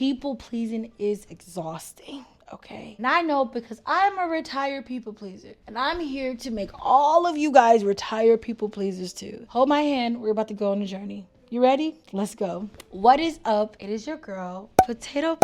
People pleasing is exhausting. Okay. And I know because I'm a retired people pleaser. And I'm here to make all of you guys retired people pleasers too. Hold my hand. We're about to go on a journey. You ready? Let's go. What is up? It is your girl, Potato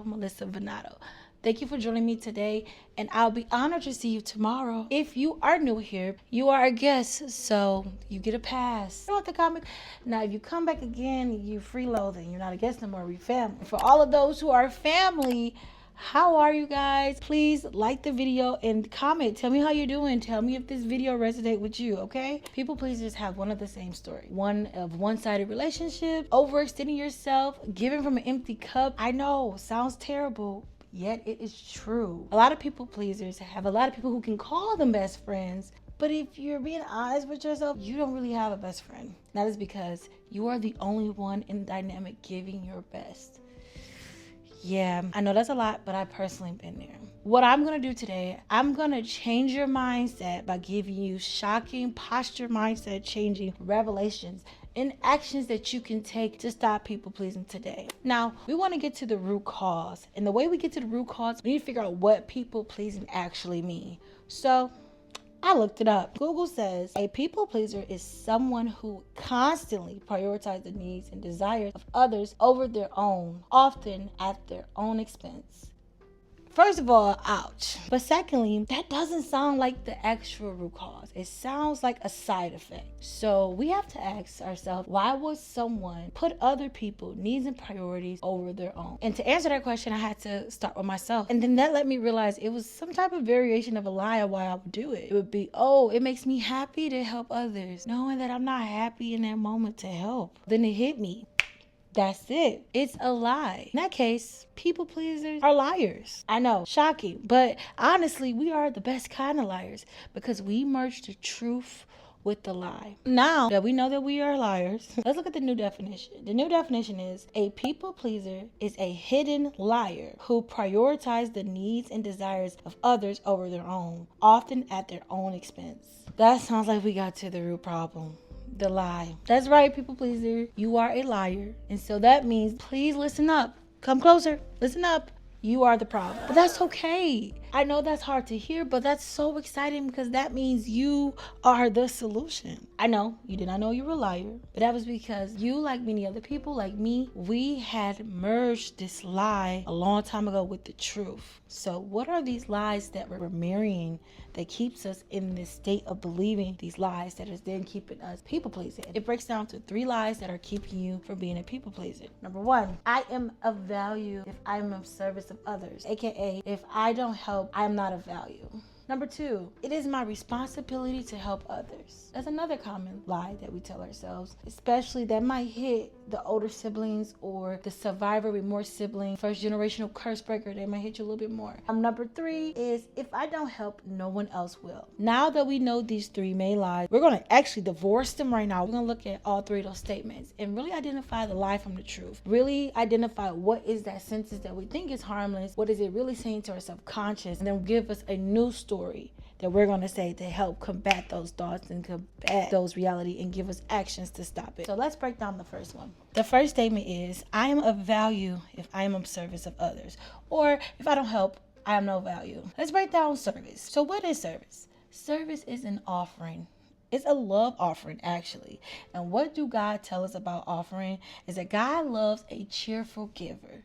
Melissa Venato. Thank you for joining me today, and I'll be honored to see you tomorrow. If you are new here, you are a guest, so you get a pass. You know what the comic? Now, if you come back again, you freeloading. You're not a guest no more. We family. For all of those who are family, how are you guys? Please like the video and comment. Tell me how you're doing. Tell me if this video resonates with you, okay? People pleasers have one of the same story. One of one-sided relationship, overextending yourself, giving from an empty cup. I know, sounds terrible, yet it is true. A lot of people pleasers have a lot of people who can call them best friends, but if you're being honest with yourself, you don't really have a best friend. That is because you are the only one in the dynamic giving your best. Yeah, I know that's a lot, but I've personally been there. What I'm going to do today, I'm going to change your mindset by giving you shocking posture mindset changing revelations and actions that you can take to stop people pleasing today. Now, we want to get to the root cause. And the way we get to the root cause, we need to figure out what people pleasing actually mean. So I looked it up. Google says a people pleaser is someone who constantly prioritizes the needs and desires of others over their own, often at their own expense. First of all, ouch. But secondly, that doesn't sound like the actual root cause. It sounds like a side effect. So we have to ask ourselves, why would someone put other people's needs and priorities over their own? And to answer that question, I had to start with myself. And then that let me realize it was some type of variation of a lie of why I would do it. It would be, oh, it makes me happy to help others, knowing that I'm not happy in that moment to help. Then it hit me. That's it. It's a lie. In that case, people pleasers are liars. I know, shocking, but honestly, we are the best kind of liars because we merge the truth with the lie. Now that we know that we are liars, let's look at the new definition. The new definition is a people pleaser is a hidden liar who prioritizes the needs and desires of others over their own, often at their own expense. That sounds like we got to the root problem. The lie. That's right, people pleaser. You are a liar. And so that means, please listen up. Come closer. Listen up. You are the problem. But that's okay. I know that's hard to hear, but that's so exciting because that means you are the solution. I know you did not know you were a liar, but that was because you, like many other people, like me, we had merged this lie a long time ago with the truth. So what are these lies that we're marrying that keeps us in this state of believing these lies that is then keeping us people pleasing? It breaks down to 3 lies that are keeping you from being a people pleaser. Number 1, I am of value if I'm of service of others, aka if I don't help, I'm not of value. Number 2, it is my responsibility to help others. That's another common lie that we tell ourselves, especially that might hit the older siblings or the survivor remorse sibling, first generational curse breaker. They might hit you a little bit more. Number 3 is if I don't help, no one else will. Now that we know these 3 main lies, we're going to actually divorce them right now. We're going to look at all 3 of those statements and really identify the lie from the truth. Really identify what is that sentence that we think is harmless. What is it really saying to our subconscious? And then give us a new story that we're going to say to help combat those thoughts and combat those reality and give us actions to stop it. So let's break down the first one. The first statement is, I am of value if I am of service of others, or if I don't help, I am no value. Let's break down service. So what is service? Service is an offering. It's a love offering, actually. And what do God tell us about offering is that God loves a cheerful giver.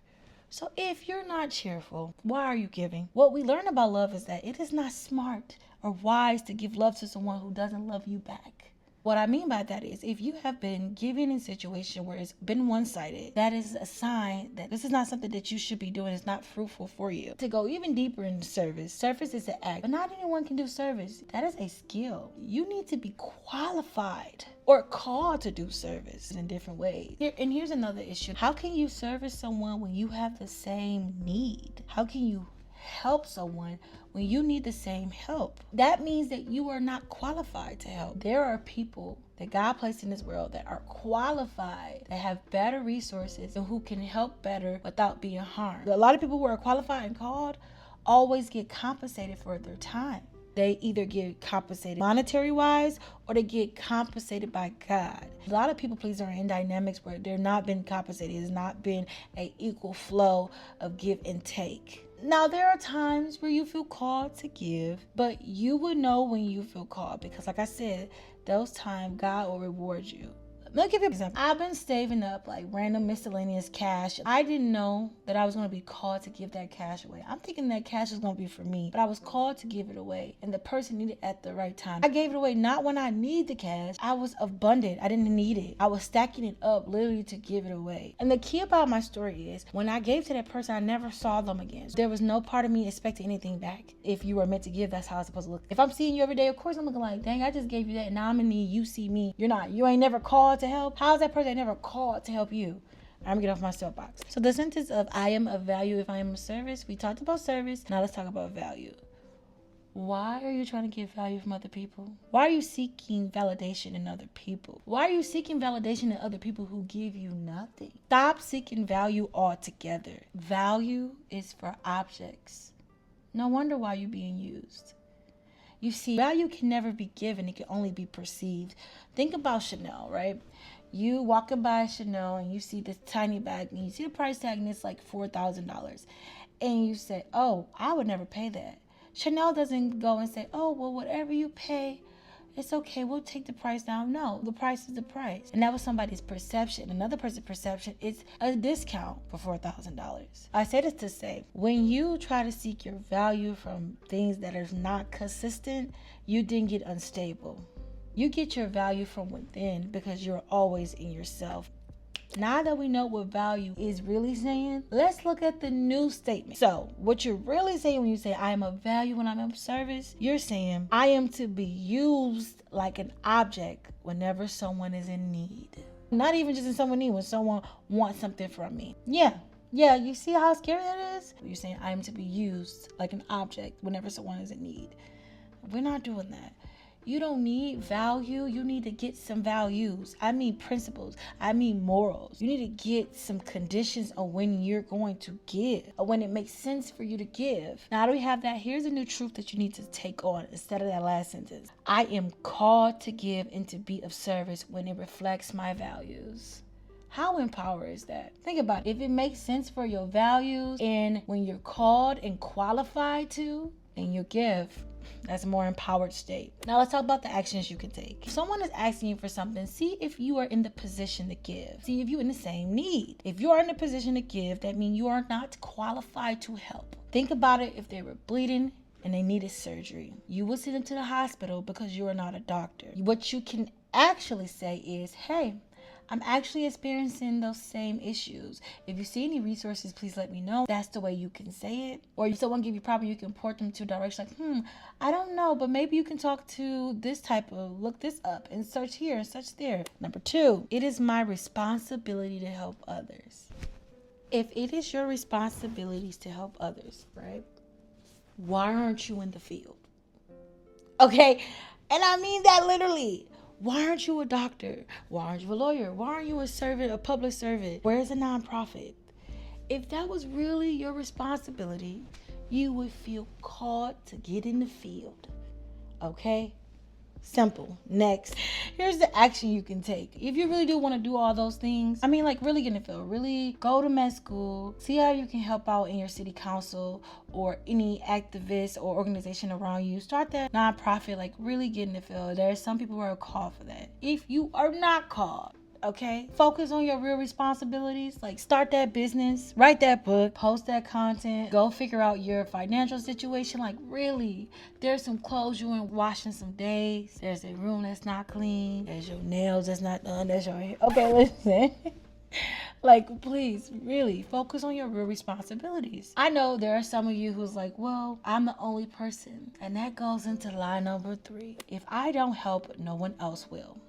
So if you're not cheerful, why are you giving? What we learn about love is that it is not smart or wise to give love to someone who doesn't love you back. What I mean by that is if you have been giving in a situation where it's been one-sided, that is a sign that this is not something that you should be doing. It's not fruitful for you. To go even deeper into service is an act, but not anyone can do service. That is a skill. You need to be qualified or called to do service in different ways. Here's another issue. How can you service someone when you have the same need? How can you help someone when you need the same help? That means that you are not qualified to help. There are people that God placed in this world that are qualified, that have better resources, and who can help better without being harmed. A lot of people who are qualified and called always get compensated for their time. They either get compensated monetary wise or they get compensated by God. A lot of people pleasers are in dynamics where they're not been compensated. It's not been an equal flow of give and take. Now, there are times where you feel called to give, but you would know when you feel called because, like I said, those times God will reward you. Let me give you an example. I've been saving up like random miscellaneous cash. I didn't know that I was going to be called to give that cash away. I'm thinking that cash is going to be for me, but I was called to give it away and the person needed it at the right time. I gave it away not when I need the cash. I was abundant. I didn't need it. I was stacking it up literally to give it away. And the key about my story is when I gave to that person, I never saw them again. There was no part of me expecting anything back. If you were meant to give, that's how it's supposed to look. If I'm seeing you every day, of course I'm looking like, dang, I just gave you that and now I'm in need. You see me. You're not. You ain't never called to help. How's that person never called to help you? I'm gonna get off my soapbox. So the sentence of I am of value if I am of service. We talked about service. Now let's talk about value. Why are you trying to get value from other people? Why are you seeking validation in other people? Why are you seeking validation in other people who give you nothing? Stop seeking value altogether. Value is for objects. No wonder why you're being used. You see, value can never be given. It can only be perceived. Think about Chanel, right? You walking by Chanel and you see this tiny bag and you see the price tag and it's like $4,000. And you say, oh, I would never pay that. Chanel doesn't go and say, oh, well, whatever you pay, it's okay. We'll take the price down. No, the price is the price. And that was somebody's perception. Another person's perception is a discount for $4,000. I say this to say, when you try to seek your value from things that are not consistent, you then get unstable. You get your value from within because you're always in yourself. Now that we know what value is really saying, let's look at the new statement. So what you're really saying when you say I am of value when I'm of service, you're saying I am to be used like an object whenever someone is in need. Not even just in someone need, when someone wants something from me. Yeah, you see how scary that is? You're saying I am to be used like an object whenever someone is in need. We're not doing that. You don't need value. You need to get some values. I mean principles. I mean morals. You need to get some conditions on when you're going to give, or when it makes sense for you to give. Now that we have that, here's a new truth that you need to take on instead of that last sentence. I am called to give and to be of service when it reflects my values. How empowering is that? Think about it. If it makes sense for your values and when you're called and qualified to, and you give, that's a more empowered state. Now let's talk about the actions you can take. If someone is asking you for something, see if you are in the position to give. See if you're in the same need. If you are in the position to give, that means you are not qualified to help. Think about it. If they were bleeding and they needed surgery, you would send them to the hospital because you are not a doctor. What you can actually say is, hey, I'm actually experiencing those same issues. If you see any resources, please let me know. That's the way you can say it. Or if someone give you a problem, you can point them to a direction like, I don't know, but maybe you can talk to this type of, look this up and search here and search there. Number 2, it is my responsibility to help others. If it is your responsibilities to help others, right? Why aren't you in the field? Okay, and I mean that literally. Why aren't you a doctor? Why aren't you a lawyer? Why aren't you a servant, a public servant? Where's a nonprofit? If that was really your responsibility, you would feel called to get in the field. Okay? Simple. Next. Here's the action you can take. If you really do want to do all those things, I mean, like really get in the field, really go to med school, see how you can help out in your city council or any activist or organization around you. Start that nonprofit, like really get in the field. There are some people who are called for that. If you are not called, okay, focus on your real responsibilities. Like start that business, write that book, post that content, go figure out your financial situation. Like really, there's some clothes you ain't washing some days. There's a room that's not clean. There's your nails that's not done. There's your hair. Okay, listen. Like, please, really focus on your real responsibilities. I know there are some of you who's like, well, I'm the only person. And that goes into line number 3. If I don't help, no one else will.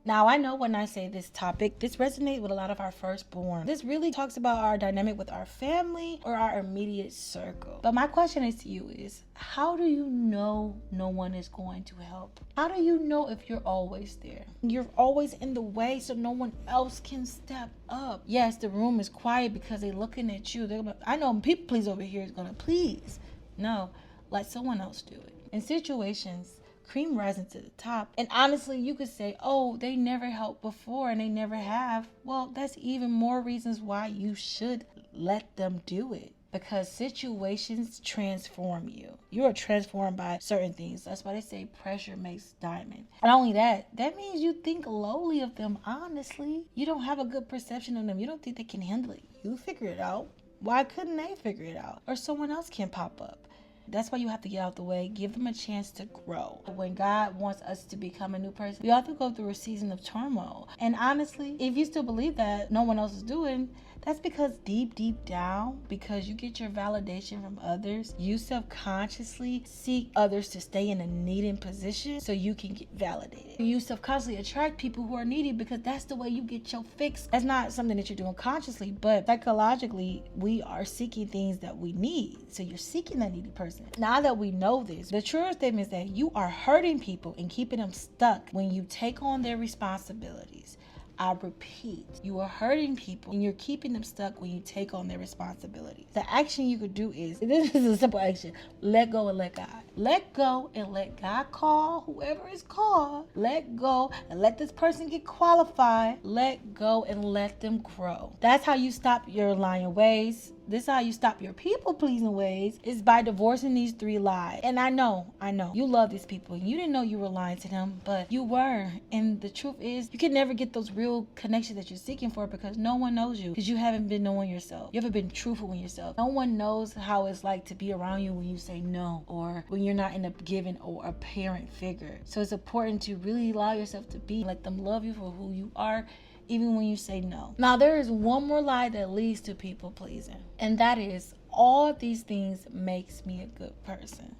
Now, I know when I say this topic, this resonates with a lot of our firstborn. This really talks about our dynamic with our family or our immediate circle. But my question is to you is, how do you know no one is going to help? How do you know if you're always there? You're always in the way so no one else can step up. Yes, the room is quiet because they're looking at you. I know people please over here is going to please. No, let someone else do it. In situations, cream rising to the top. And honestly, you could say, oh, they never helped before and they never have. Well, that's even more reasons why you should let them do it. Because situations transform you. You are transformed by certain things. That's why they say pressure makes diamond. And not only that, that means you think lowly of them, honestly. You don't have a good perception of them. You don't think they can handle it. You figure it out. Why couldn't they figure it out? Or someone else can pop up. That's why you have to get out the way. Give them a chance to grow. When God wants us to become a new person, we have to go through a season of turmoil. And honestly, if you still believe that no one else is doing, that's because deep down, because you get your validation from others, you subconsciously seek others to stay in a needing position so you can get validated. You subconsciously attract people who are needy because that's the way you get your fix. That's not something that you're doing consciously, but psychologically, we are seeking things that we need. So you're seeking that needy person. Now that we know this, the truest statement is that you are hurting people and keeping them stuck when you take on their responsibilities. I repeat, you are hurting people and you're keeping them stuck when you take on their responsibilities. The action you could do is, this is a simple action, let go and let God. Let go and let God call whoever is called. Let go and let this person get qualified. Let go and let them grow. That's how you stop your lying ways. This is how you stop your people-pleasing ways, is by divorcing these 3 lies. And I know, you love these people. You didn't know you were lying to them, but you were. And the truth is, you can never get those real connections that you're seeking for because no one knows you, because you haven't been knowing yourself. You haven't been truthful with yourself. No one knows how it's like to be around you when you say no, or when you're not in a given or a parent figure. So it's important to really allow yourself to be, let them love you for who you are, even when you say no. Now, there is one more lie that leads to people pleasing, and that is, all of these things makes me a good person.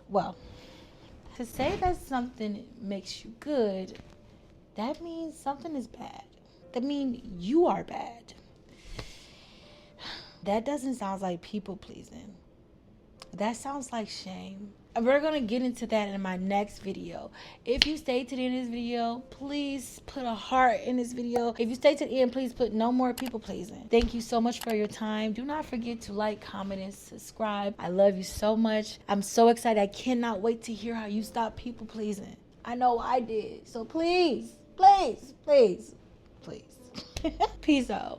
Well, to say that something makes you good, that means something is bad. That means you are bad. That doesn't sound like people pleasing. That sounds like shame. And we're going to get into that in my next video. If you stay to the end of this video, please put a heart in this video. If you stay to the end, please put no more people pleasing. Thank you so much for your time. Do not forget to like, comment, and subscribe. I love you so much. I'm so excited. I cannot wait to hear how you stop people pleasing. I know I did. So please, please, please, please. Peace out.